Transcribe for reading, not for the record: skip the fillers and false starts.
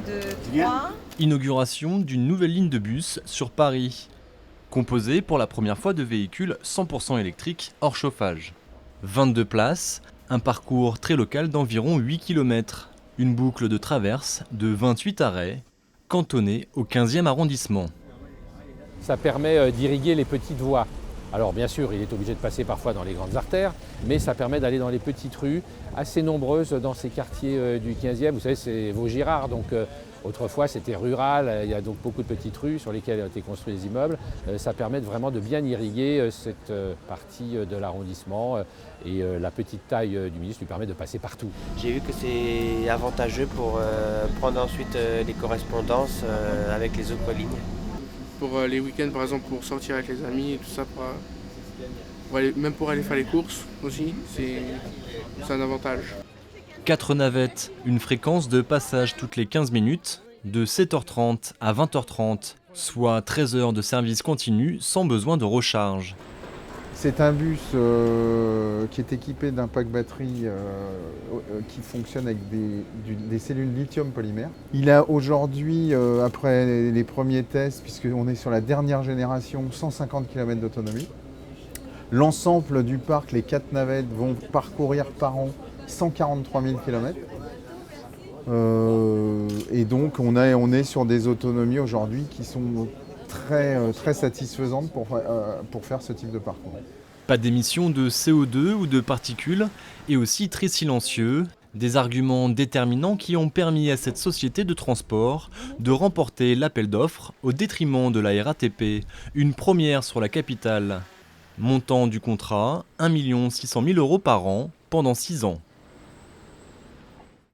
2023. Inauguration d'une nouvelle ligne de bus sur Paris, composée pour la première fois de véhicules 100% électriques hors chauffage. 22 places, un parcours très local d'environ 8 km, une boucle de traverse de 28 arrêts, cantonnée au 15e arrondissement. Ça permet d'irriguer les petites voies. Alors bien sûr, il est obligé de passer parfois dans les grandes artères, mais ça permet d'aller dans les petites rues, assez nombreuses dans ces quartiers du 15e. Vous savez, c'est Vaugirard, donc autrefois c'était rural, il y a donc beaucoup de petites rues sur lesquelles ont été construits les immeubles. Ça permet vraiment de bien irriguer cette partie de l'arrondissement et la petite taille du ministre lui permet de passer partout. J'ai vu que c'est avantageux pour prendre ensuite les correspondances avec les autres lignes. Pour les week-ends par exemple, pour sortir avec les amis et tout ça, même pour aller faire les courses aussi, c'est un avantage. 4 navettes, une fréquence de passage toutes les 15 minutes, de 7h30 à 20h30, soit 13 heures de service continu sans besoin de recharge. C'est un bus qui est équipé d'un pack batterie qui fonctionne avec des cellules lithium polymère. Il a aujourd'hui, après les premiers tests, puisqu'on est sur la dernière génération, 150 km d'autonomie. L'ensemble du parc, les 4 navettes, vont parcourir par an 143 000 km. Et donc on est sur des autonomies aujourd'hui qui sont très satisfaisantes pour faire ce type de parcours. Pas d'émissions de CO2 ou de particules, et aussi très silencieux. Des arguments déterminants qui ont permis à cette société de transport de remporter l'appel d'offres au détriment de la RATP, une première sur la capitale. Montant du contrat, 1 600 000 € par an pendant 6 ans.